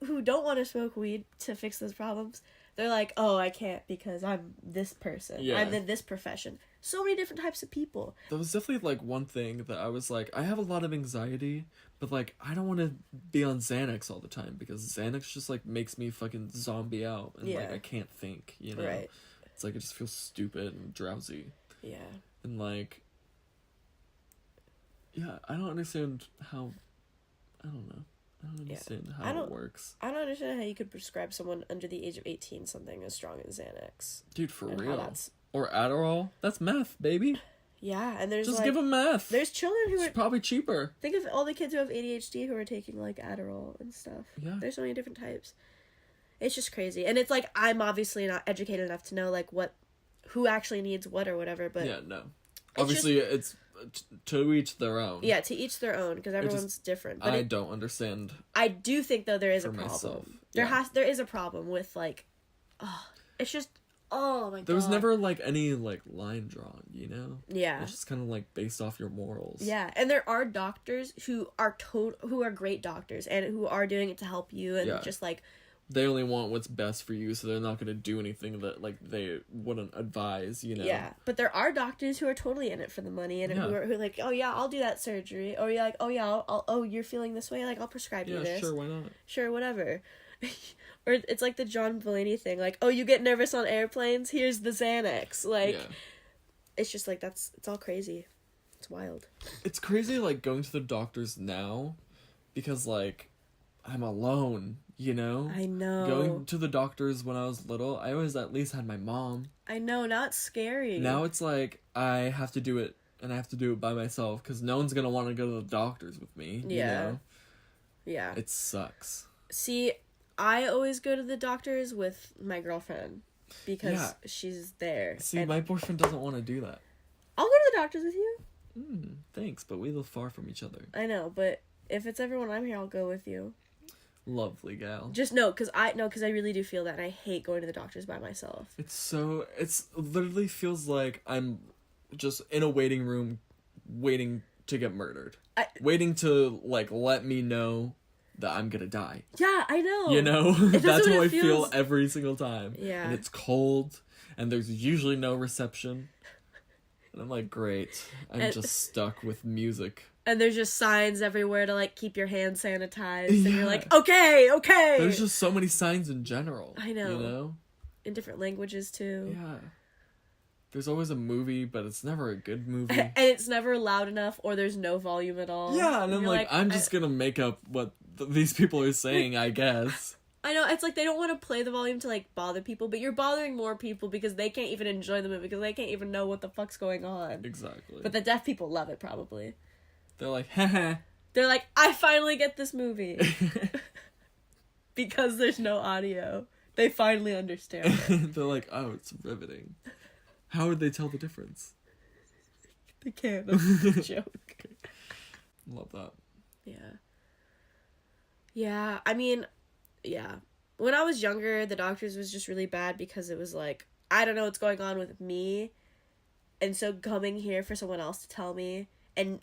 who don't want to smoke weed to fix those problems, they're like, oh, I can't because I'm this person. Yeah. I'm in this profession. So many different types of people. That was definitely, like, one thing that I was like, I have a lot of anxiety, but, like, I don't want to be on Xanax all the time, because Xanax just, like, makes me fucking zombie out, and, like, I can't think, you know? Right. It's like, I just feel stupid and drowsy. Yeah. And, like, yeah, I don't understand how, I don't know. I don't understand I how don't- it works. I don't understand how you could prescribe someone under the age of 18 something as strong as Xanax. Dude, for And how real. that's- Or Adderall. That's meth, baby. Yeah, and there's Just like... give them meth. There's children who It's are... probably cheaper. Think of all the kids who have ADHD who are taking, like, Adderall and stuff. Yeah. There's so many different types. It's just crazy. And it's like, I'm obviously not educated enough to know, like, who actually needs what or whatever, but... Yeah, no. Obviously, it's to each their own. Yeah, to each their own, because everyone's different. But I don't understand. I do think, though, there is a for problem. myself. There is a problem with, like... it's just... Oh, my God. There was never, like, any, like, line drawn, you know? Yeah. It's just kind of, like, based off your morals. Yeah, and there are doctors who are who are great doctors and who are doing it to help you and just like they only want what's best for you, so they're not going to do anything that like they wouldn't advise, you know. Yeah, but there are doctors who are totally in it for the money and who are like, oh yeah, I'll do that surgery, or you're like, oh yeah, oh you're feeling this way, like I'll prescribe you this. Sure, why not? Sure, whatever. Or it's like the John Mulaney thing, like, oh, you get nervous on airplanes, here's the Xanax. Like, it's just like it's all crazy. It's wild. It's crazy, like, going to the doctors now, because, like, I'm alone, you know? I know. Going to the doctors when I was little, I always at least had my mom. I know, now it's scary. Now it's like, I have to do it, and I have to do it by myself, because no one's gonna want to go to the doctors with me, you know? Yeah. It sucks. See, I always go to the doctors with my girlfriend, because she's there. See, my boyfriend doesn't want to do that. I'll go to the doctors with you. Thanks, but we live far from each other. I know, but if it's everyone I'm here, I'll go with you. Lovely gal. Just because I really do feel that, and I hate going to the doctors by myself. It's literally feels like I'm just in a waiting room, waiting to get murdered. Waiting to, like, let me know that I'm gonna die. Yeah, I know. You know? That's how I feels. feel every single time. Yeah. And it's cold, and there's usually no reception. And I'm like, great. I'm just stuck with music. And there's just signs everywhere to, like, keep your hands sanitized. And you're like, okay. There's just so many signs in general. I know. You know? In different languages, too. Yeah. There's always a movie, but it's never a good movie. And it's never loud enough, or there's no volume at all. Yeah, and I'm like, I'm just gonna make up what these people are saying, I guess. I know, it's like they don't want to play the volume to, like, bother people, but you're bothering more people because they can't even enjoy the movie, because they can't even know what the fuck's going on. Exactly. But the deaf people love it, probably. They're like, haha. They're like, I finally get this movie. Because there's no audio. They finally understand it. They're like, oh, it's riveting. How would they tell the difference? They can't. That's a joke. Love that. Yeah. Yeah, I mean, yeah. When I was younger, the doctors was just really bad because it was like, I don't know what's going on with me. And so coming here for someone else to tell me. And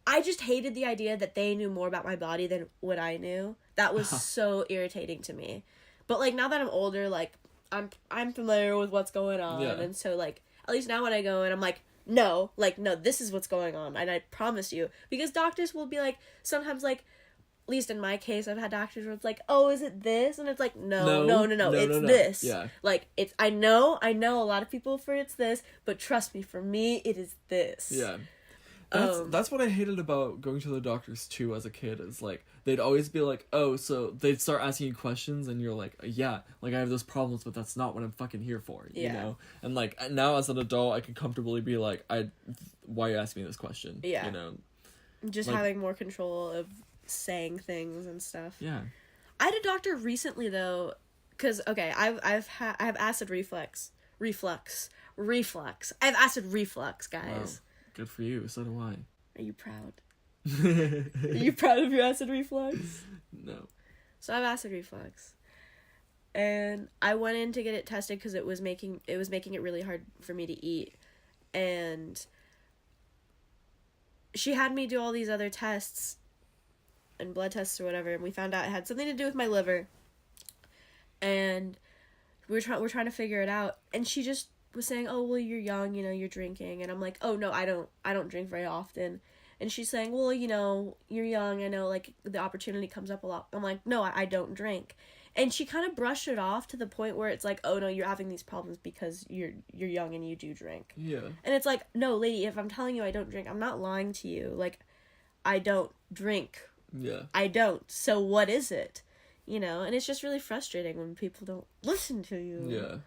I just hated the idea that they knew more about my body than what I knew. That was so irritating to me. But, like, now that I'm older, like, I'm familiar with what's going on. Yeah. And so, like, at least now when I go in, I'm like, no, this is what's going on. And I promise you. Because doctors will be like, sometimes, like, at least in my case, I've had doctors where it's like, oh, is it this? And it's like, no, it's this. Yeah. Like, I know a lot of people for it's this, but trust me, for me, it is this. Yeah. That's what I hated about going to the doctors, too, as a kid, is, like, they'd always be like, oh, so they'd start asking you questions, and you're like, yeah, like, I have those problems, but that's not what I'm fucking here for, you know? And, like, now as an adult, I can comfortably be like, why are you asking me this question? Yeah. You know? Just like, having more control of saying things and stuff. Yeah. I had a doctor recently, though, because, okay, I have acid reflux. I have acid reflux, guys. Wow. Good for you. So do I. Are you proud? Are you proud of your acid reflux? No. So I have acid reflux. And I went in to get it tested because it was making it really hard for me to eat. And she had me do all these other tests and blood tests or whatever, and we found out it had something to do with my liver. And we're trying to figure it out. And she just was saying, oh, well, you're young, you know, you're drinking. And I'm like, oh, no, I don't drink very often. And she's saying, well, you know, you're young, I know, like, the opportunity comes up a lot. I'm like, no, I don't drink. And she kind of brushed it off to the point where it's like, oh, no, you're having these problems because you're young and you do drink. Yeah. And it's like, no, lady, if I'm telling you I don't drink, I'm not lying to you. Like, I don't drink Yeah. I don't. So what is it? You know, and it's just really frustrating when people don't listen to you. Yeah.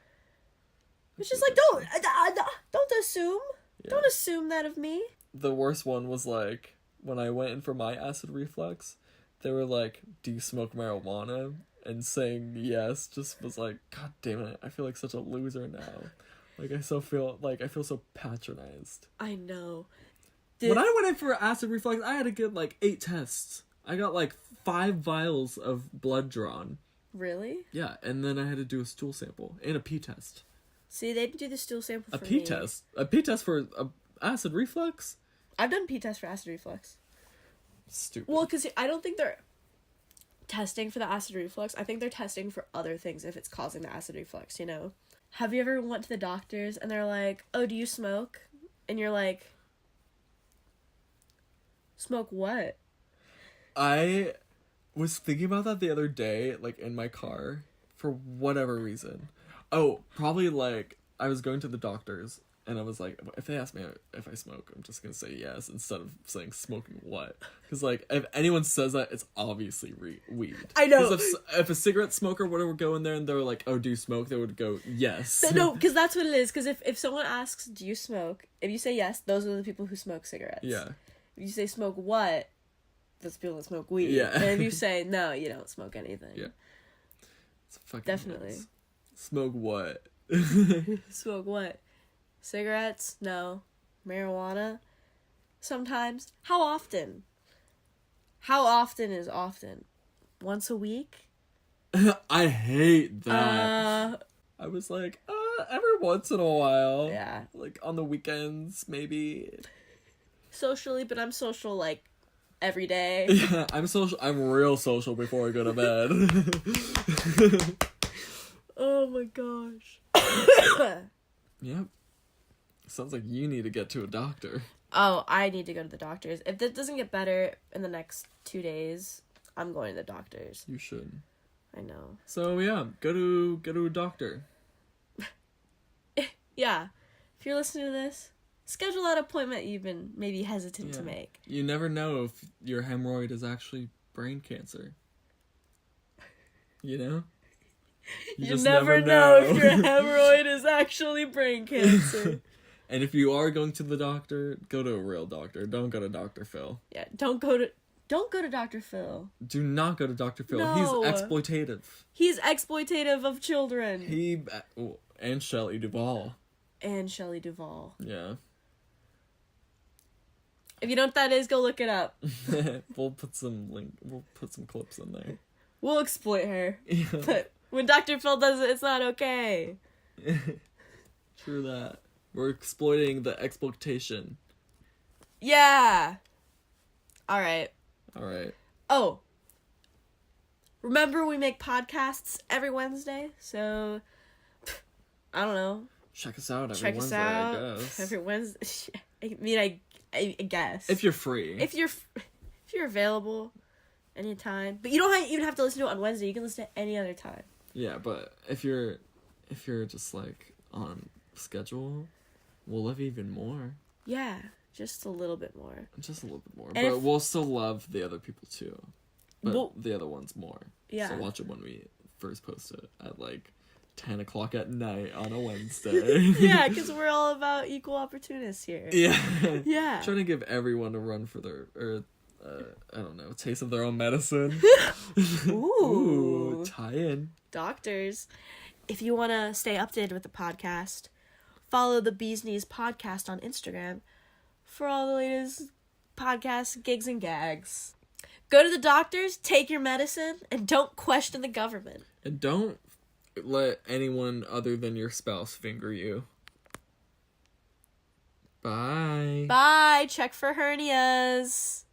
It's just like, don't assume. Yeah. Don't assume that of me. The worst one was like, when I went in for my acid reflux, they were like, do you smoke marijuana? And saying yes just was like, God damn it, I feel like such a loser now. Like, I feel so patronized. I know. When I went in for acid reflux, I had to get like 8 tests. I got like 5 vials of blood drawn. Really? Yeah, and then I had to do a stool sample and a pee test. See, they didn't do the stool sample for me. A pee test for acid reflux? I've done pee tests for acid reflux. Stupid. Well, because I don't think they're testing for the acid reflux. I think they're testing for other things if it's causing the acid reflux, you know? Have you ever went to the doctors and they're like, oh, do you smoke? And you're like, smoke what? I was thinking about that the other day, like, in my car, for whatever reason. Oh, probably, like, I was going to the doctors, and I was like, if they ask me if I smoke, I'm just gonna say yes, instead of saying smoking what. Because, like, if anyone says that, it's obviously weed. I know. If a cigarette smoker were to go in there and they were like, oh, do you smoke? They would go, yes. No, because that's what it is. Because if someone asks, do you smoke? If you say yes, those are the people who smoke cigarettes. Yeah. If you say smoke what? Those people that smoke weed. Yeah. And if you say, no, you don't smoke anything. Yeah. It's fucking definitely. Nuts. Smoke what? Smoke what? Cigarettes? No. Marijuana? Sometimes. How often? How often is often? Once a week? I hate that. I was like, every once in a while. Yeah. Like, on the weekends, maybe. Socially, but I'm social, like, every day. Yeah, I'm real social before I go to bed. Oh my gosh. Yep. Sounds like you need to get to a doctor. Oh, I need to go to the doctors. If this doesn't get better in the next 2 days, I'm going to the doctors. You should. I know. So yeah, go to a doctor. Yeah. If you're listening to this, schedule that appointment you've been maybe hesitant to make. You never know if your hemorrhoid is actually brain cancer. You know? You just never know if your hemorrhoid is actually brain cancer. And if you are going to the doctor, go to a real doctor. Don't go to Dr. Phil. Yeah, don't go to Dr. Phil. Do not go to Dr. Phil. No. He's exploitative. He's exploitative of children. And Shelley Duvall. Yeah. If you know what that is, go look it up. We'll put some clips in there. We'll exploit her. Yeah. But when Dr. Phil does it, it's not okay. True that. We're exploiting the exploitation. Yeah. All right. Oh. Remember we make podcasts every Wednesday? So, I don't know. Check us out every Wednesday, I guess. Every Wednesday. I mean, I guess. If you're free. If you're available anytime. But you don't even have to listen to it on Wednesday. You can listen to it any other time. Yeah, but if you're just like on schedule, we'll love you even more. Yeah, just a little bit more. And but we'll still love the other people too. But the other ones more. Yeah. So watch it when we first post it at like 10 o'clock at night on a Wednesday. Yeah, because we're all about equal opportunists here. Yeah. Yeah. Trying to give everyone a run for their, I don't know, taste of their own medicine. Ooh, tie in. Doctors. If you want to stay updated with the podcast, follow the Bees Knees podcast on Instagram for all the latest podcasts, gigs, and gags. Go to the doctors, take your medicine, and don't question the government. And don't let anyone other than your spouse finger you. Bye. Bye. Check for hernias.